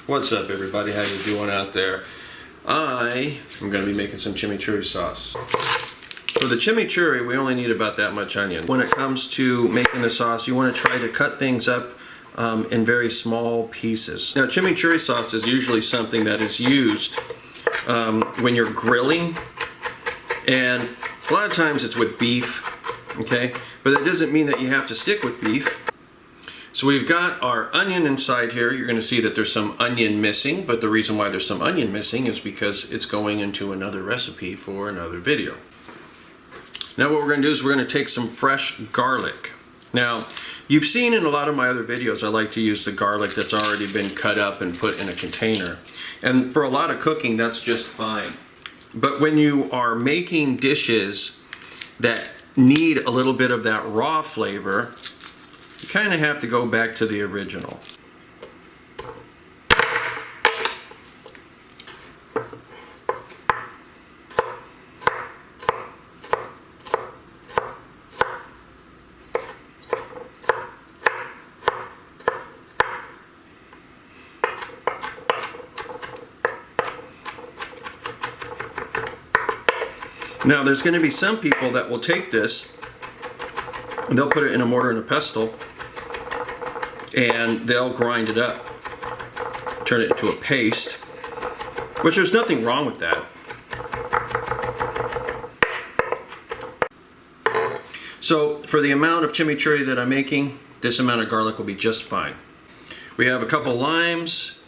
What's up, everybody? How you doing out there? I am going to be making some chimichurri sauce. For the chimichurri, we only need about that much onion. When it comes to making the sauce, you want to try to cut things up in very small pieces. Now, chimichurri sauce is usually something that is used when you're grilling, and a lot of times it's with beef, okay? But that doesn't mean that you have to stick with beef. So we've got our onion inside here. You're going to see that there's some onion missing, but the reason why there's some onion missing is because it's going into another recipe for another video. Now what we're going to do is we're going to take some fresh garlic. Now, you've seen in a lot of my other videos I like to use the garlic that's already been cut up and put in a container. And for a lot of cooking, that's just fine. But when you are making dishes that need a little bit of that raw flavor, you kind of have to go back to the original. Now there's going to be some people that will take this and they'll put it in a mortar and a pestle and they'll grind it up, turn it into a paste, which there's nothing wrong with that. So for the amount of chimichurri that I'm making, this amount of garlic will be just fine. We have a couple limes,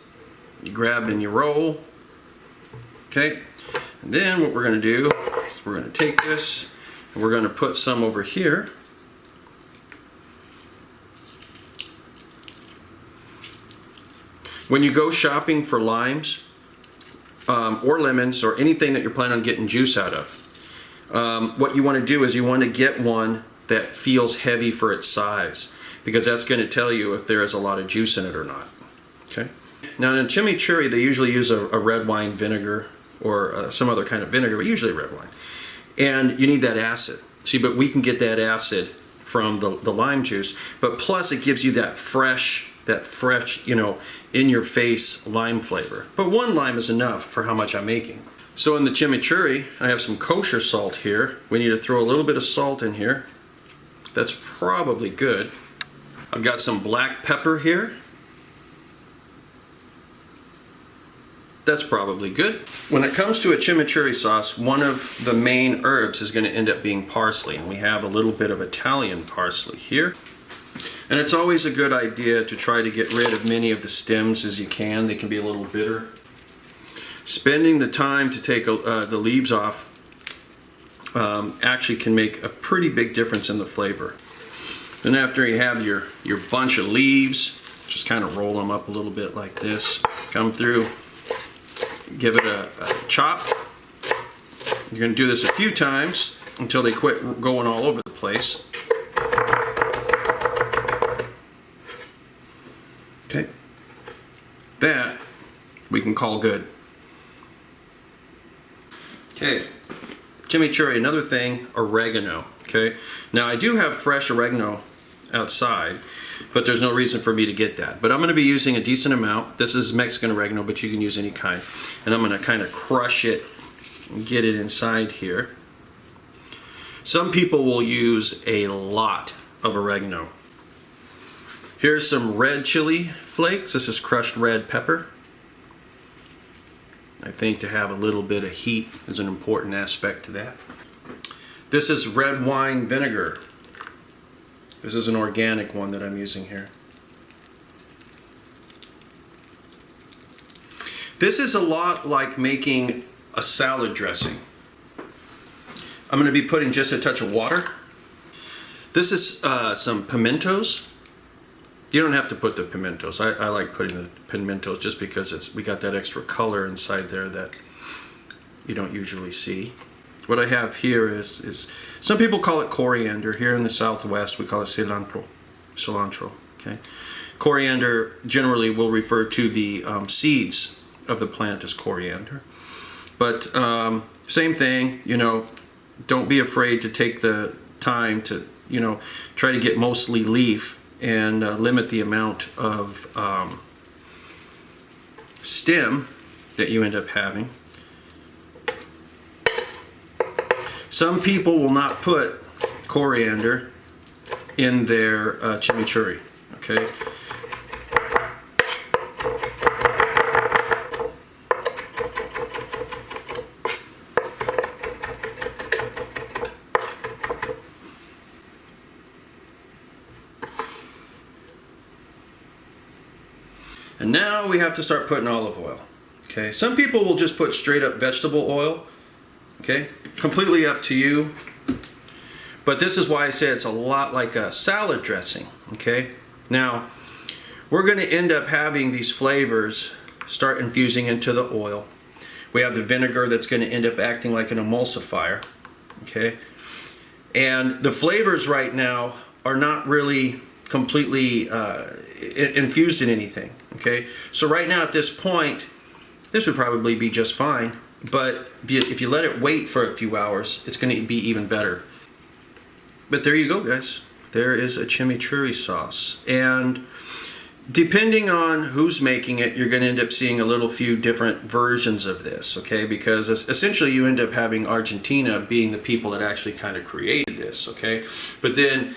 you grab and you roll, okay? And then what we're going to do is we're going to take this and we're going to put some over here. When you go shopping for limes or lemons or anything that you're planning on getting juice out of, what you want to do is you want to get one that feels heavy for its size, because that's going to tell you if there is a lot of juice in it or not. Okay. Now in chimichurri they usually use a red wine vinegar or some other kind of vinegar, but usually red wine. And you need that acid. See, but we can get that acid from the lime juice, but plus it gives you that fresh, you know, in your face lime flavor. But one lime is enough for how much I'm making. So in the chimichurri, I have some kosher salt here. We need to throw a little bit of salt in here. That's probably good. I've got some black pepper here. That's probably good. When it comes to a chimichurri sauce, one of the main herbs is going to end up being parsley, and we have a little bit of Italian parsley here. And it's always a good idea to try to get rid of many of the stems as you can. They can be a little bitter. Spending the time to take the leaves off actually can make a pretty big difference in the flavor. Then after you have your bunch of leaves, just kind of roll them up a little bit like this. Come through, give it a chop. You're going to do this a few times until they quit going all over the place. Okay, that we can call good. Okay, chimichurri, another thing, oregano. Okay, now I do have fresh oregano outside, but there's no reason for me to get that. But I'm going to be using a decent amount. This is Mexican oregano, but you can use any kind. And I'm going to kind of crush it and get it inside here. Some people will use a lot of oregano. Here's some red chili flakes. This is crushed red pepper. I think to have a little bit of heat is an important aspect to that. This is red wine vinegar. This is an organic one that I'm using here. This is a lot like making a salad dressing. I'm going to be putting just a touch of water. This is some pimentos. You don't have to put the pimentos. I like putting the pimentos just because we got that extra color inside there that you don't usually see. What I have here is some people call it coriander. Here in the Southwest we call it cilantro. Okay. Coriander generally will refer to the seeds of the plant as coriander. But same thing, you know, don't be afraid to take the time to, you know, try to get mostly leaf and limit the amount of stem that you end up having. Some people will not put coriander in their chimichurri, okay? And now we have to start putting olive oil. Okay, some people will just put straight up vegetable oil. Okay, completely up to you. But this is why I say it's a lot like a salad dressing. Okay, now we're going to end up having these flavors start infusing into the oil. We have the vinegar that's going to end up acting like an emulsifier. Okay, and the flavors right now are not really completely infused in anything. Okay, so right now at this point, this would probably be just fine, but if you let it wait for a few hours, it's going to be even better. But there you go, guys. There is a chimichurri sauce, and depending on who's making it, you're going to end up seeing a few different versions of this, okay? Because essentially you end up having Argentina being the people that actually kind of created this, okay? But then,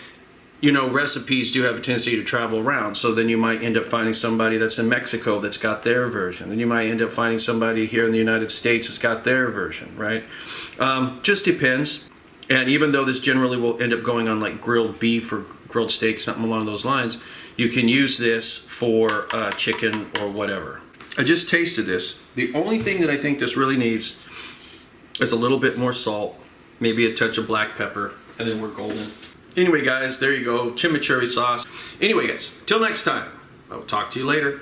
you know, recipes do have a tendency to travel around. So then you might end up finding somebody that's in Mexico that's got their version. And you might end up finding somebody here in the United States that's got their version, right? Just depends. And even though this generally will end up going on like grilled beef or grilled steak, something along those lines, you can use this for chicken or whatever. I just tasted this. The only thing that I think this really needs is a little bit more salt, maybe a touch of black pepper, and then we're golden. Anyway, guys, there you go, chimichurri sauce. Anyway, guys, till next time, I'll talk to you later.